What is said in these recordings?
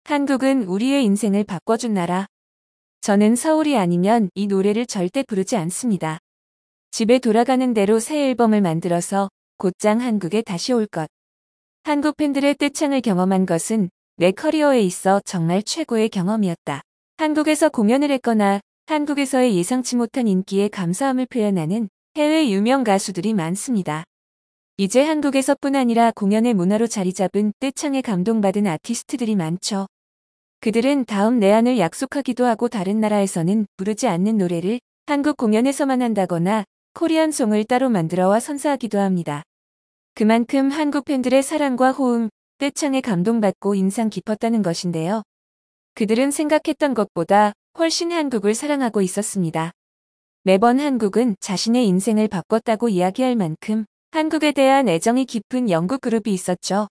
한국은 우리의 인생을 바꿔준 나라. 저는 서울이 아니면 이 노래를 절대 부르지 않습니다. 집에 돌아가는 대로 새 앨범을 만들어서 곧장 한국에 다시 올 것. 한국 팬들의 떼창을 경험한 것은 내 커리어에 있어 정말 최고의 경험이었다. 한국에서 공연을 했거나 한국에서의 예상치 못한 인기에 감사함을 표현하는 해외 유명 가수들이 많습니다. 이제 한국에서뿐 아니라 공연의 문화로 자리 잡은 떼창에 감동받은 아티스트들이 많죠. 그들은 다음 내한을 약속하기도 하고 다른 나라에서는 부르지 않는 노래를 한국 공연에서만 한다거나 코리안송을 따로 만들어와 선사하기도 합니다. 그만큼 한국 팬들의 사랑과 호응, 떼창에 감동받고 인상 깊었다는 것인데요. 그들은 생각했던 것보다 훨씬 한국을 사랑하고 있었습니다. 매번 한국은 자신의 인생을 바꿨다고 이야기할 만큼 한국에 대한 애정이 깊은 영국 그룹이 있었죠.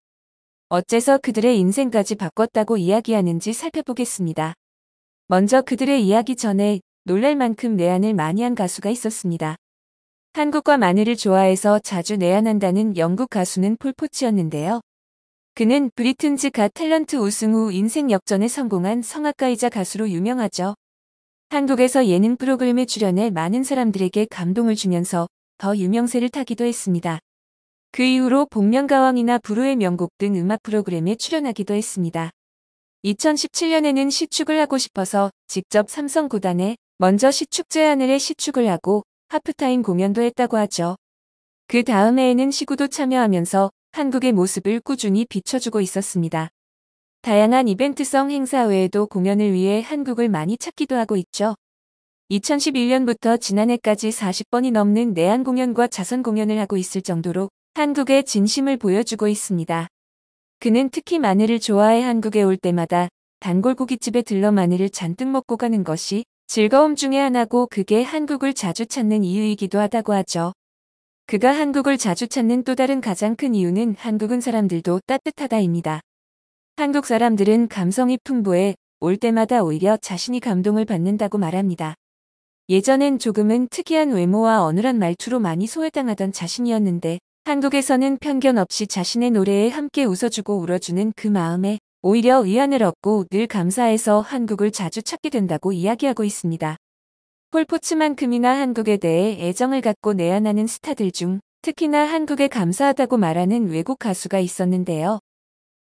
어째서 그들의 인생까지 바꿨다고 이야기하는지 살펴보겠습니다. 먼저 그들의 이야기 전에 놀랄 만큼 내한을 많이 한 가수가 있었습니다. 한국과 마늘을 좋아해서 자주 내한한다는 영국 가수는 폴 포츠였는데요. 그는 브리튼즈 갓 탤런트 우승 후 인생 역전에 성공한 성악가이자 가수로 유명하죠. 한국에서 예능 프로그램에 출연해 많은 사람들에게 감동을 주면서 더 유명세를 타기도 했습니다. 그 이후로 복면가왕이나 불후의 명곡 등 음악 프로그램에 출연하기도 했습니다. 2017년에는 시축을 하고 싶어서 직접 삼성 구단에 먼저 시축 제안을 해 시축을 하고 하프타임 공연도 했다고 하죠. 그 다음 해에는 시구도 참여하면서 한국의 모습을 꾸준히 비춰주고 있었습니다. 다양한 이벤트성 행사 외에도 공연을 위해 한국을 많이 찾기도 하고 있죠. 2011년부터 지난해까지 40번이 넘는 내한 공연과 자선 공연을 하고 있을 정도로 한국의 진심을 보여주고 있습니다. 그는 특히 마늘을 좋아해 한국에 올 때마다 단골고깃집에 들러 마늘을 잔뜩 먹고 가는 것이 즐거움 중에 하나고 그게 한국을 자주 찾는 이유이기도 하다고 하죠. 그가 한국을 자주 찾는 또 다른 가장 큰 이유는 한국은 사람들도 따뜻하다입니다. 한국 사람들은 감성이 풍부해 올 때마다 오히려 자신이 감동을 받는다고 말합니다. 예전엔 조금은 특이한 외모와 어눌한 말투로 많이 소외당하던 자신이었는데 한국에서는 편견 없이 자신의 노래에 함께 웃어주고 울어주는 그 마음에 오히려 위안을 얻고 늘 감사해서 한국을 자주 찾게 된다고 이야기하고 있습니다. 폴 포츠만큼이나 한국에 대해 애정을 갖고 내한하는 스타들 중 특히나 한국에 감사하다고 말하는 외국 가수가 있었는데요.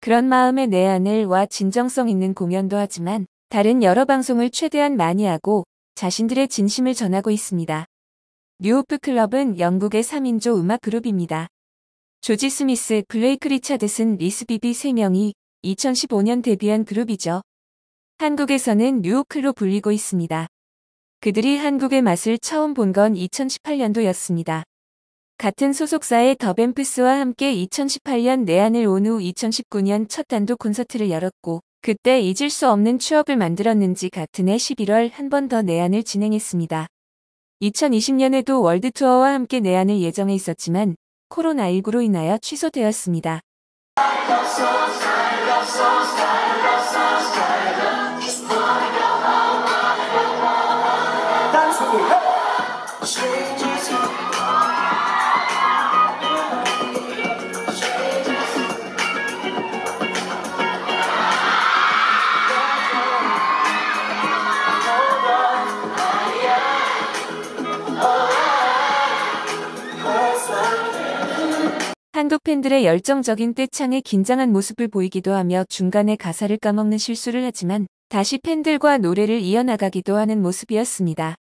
그런 마음의 내한을 와 진정성 있는 공연도 하지만 다른 여러 방송을 최대한 많이 하고 자신들의 진심을 전하고 있습니다. 뉴호프 클럽은 영국의 3인조 음악 그룹입니다. 조지 스미스, 블레이크 리차드슨, 리스 비비 3명이 2015년 데뷔한 그룹이죠. 한국에서는 뉴호크로 불리고 있습니다. 그들이 한국의 맛을 처음 본 건 2018년도였습니다. 같은 소속사의 더 뱀프스와 함께 2018년 내한을 온 후 2019년 첫 단독 콘서트를 열었고 그때 잊을 수 없는 추억을 만들었는지 같은 해 11월 한 번 더 내한을 진행했습니다. 2020년에도 월드투어와 함께 내한을 예정해 있었지만 코로나19로 인하여 취소되었습니다. 한국 팬들의 열정적인 떼창에 긴장한 모습을 보이기도 하며 중간에 가사를 까먹는 실수를 하지만 다시 팬들과 노래를 이어나가기도 하는 모습이었습니다.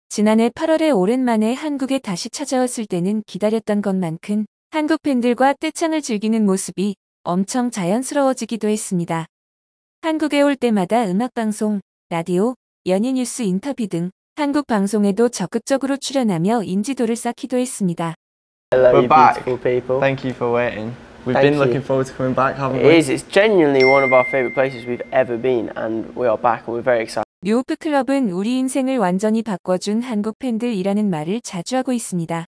지난해 8월에 오랜만에 한국에 다시 찾아왔을 때는 기다렸던 것만큼 한국 팬들과 떼창을 즐기는 모습이 엄청 자연스러워지기도 했습니다. 한국에 올 때마다 음악방송, 라디오, 연예 뉴스 인터뷰 등 한국 방송에도 적극적으로 출연하며 인지도를 쌓기도 했습니다. Hello, We're you back. beautiful people. Thank you for waiting. We've Thank been looking you. forward to coming back, haven't It we? is. It's genuinely one of our favourite places we've ever been, and we are back, and we're very excited. 뉴호프 클럽은 우리 인생을 완전히 바꿔준 한국 팬들이라는 말을 자주 하고 있습니다.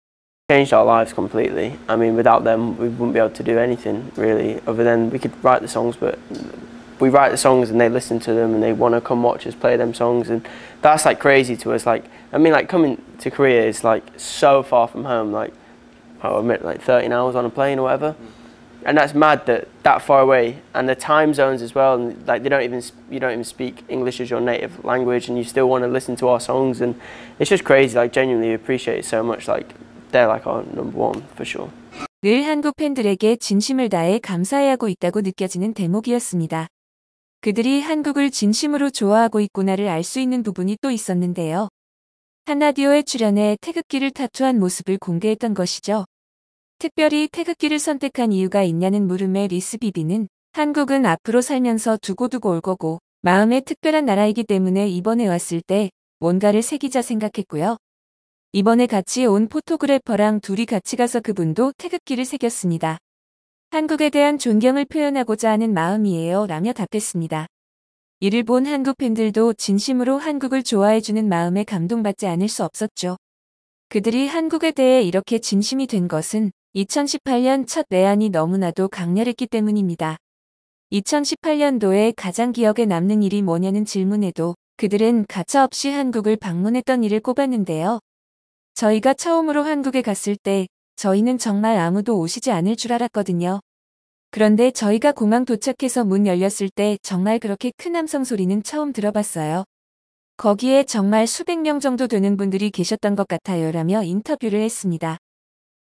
Changed our lives completely. I mean, without them, we wouldn't be able to do anything really, other than we could write the songs, but we write the songs and they listen to them and they want to come watch us play them songs, and that's like crazy to us. Like, I mean, like coming to Korea is like so far from home, like I'll admit like 13 hours on a plane or whatever. And that's mad that far away, and the time zones as well, and like you don't even speak English as your native language, and you still want to listen to our songs, and it's just crazy. Like genuinely appreciate it so much. Like they're like our number one for sure. 늘 한국 팬들에게 진심을 다해 감사해하고 있다고 느껴지는 대목이었습니다. 그들이 한국을 진심으로 좋아하고 있구나를 알 수 있는 부분이 또 있었는데요. 한 라디오에 출연해 태극기를 타투한 모습을 공개했던 것이죠. 특별히 태극기를 선택한 이유가 있냐는 물음에 리스비비는 한국은 앞으로 살면서 두고두고 올 거고 마음에 특별한 나라이기 때문에 이번에 왔을 때 뭔가를 새기자 생각했고요. 이번에 같이 온 포토그래퍼랑 둘이 같이 가서 그분도 태극기를 새겼습니다. 한국에 대한 존경을 표현하고자 하는 마음이에요 라며 답했습니다. 이를 본 한국 팬들도 진심으로 한국을 좋아해주는 마음에 감동받지 않을 수 없었죠. 그들이 한국에 대해 이렇게 진심이 된 것은 2018년 첫 내한이 너무나도 강렬했기 때문입니다. 2018년도에 가장 기억에 남는 일이 뭐냐는 질문에도 그들은 가차없이 한국을 방문했던 일을 꼽았는데요. 저희가 처음으로 한국에 갔을 때 저희는 정말 아무도 오시지 않을 줄 알았거든요. 그런데 저희가 공항 도착해서 문 열렸을 때 정말 그렇게 큰 함성 소리는 처음 들어봤어요. 거기에 정말 수백 명 정도 되는 분들이 계셨던 것 같아요 라며 인터뷰를 했습니다.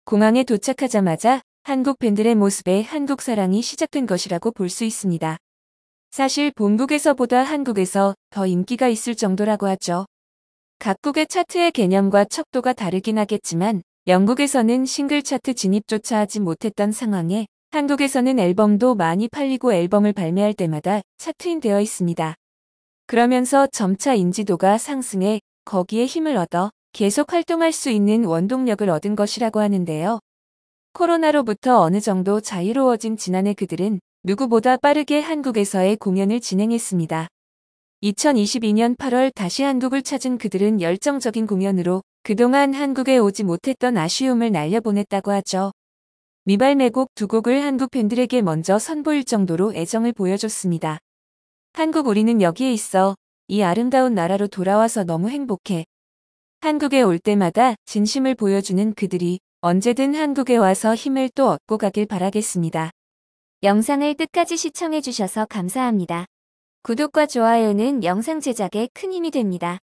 공항에 도착하자마자 한국 팬들의 모습에 한국 사랑이 시작된 것이라고 볼 수 있습니다. 사실 본국에서보다 한국에서 더 인기가 있을 정도라고 하죠. 각국의 차트의 개념과 척도가 다르긴 하겠지만 영국에서는 싱글 차트 진입조차 하지 못했던 상황에 한국에서는 앨범도 많이 팔리고 앨범을 발매할 때마다 차트인 되어 있습니다. 그러면서 점차 인지도가 상승해 거기에 힘을 얻어 계속 활동할 수 있는 원동력을 얻은 것이라고 하는데요. 코로나로부터 어느 정도 자유로워진 지난해 그들은 누구보다 빠르게 한국에서의 공연을 진행했습니다. 2022년 8월 다시 한국을 찾은 그들은 열정적인 공연으로 그동안 한국에 오지 못했던 아쉬움을 날려보냈다고 하죠. 미발매곡 두 곡을 한국 팬들에게 먼저 선보일 정도로 애정을 보여줬습니다. 한국 우리는 여기에 있어. 이 아름다운 나라로 돌아와서 너무 행복해. 한국에 올 때마다 진심을 보여주는 그들이 언제든 한국에 와서 힘을 또 얻고 가길 바라겠습니다. 영상을 끝까지 시청해주셔서 감사합니다. 구독과 좋아요는 영상 제작에 큰 힘이 됩니다.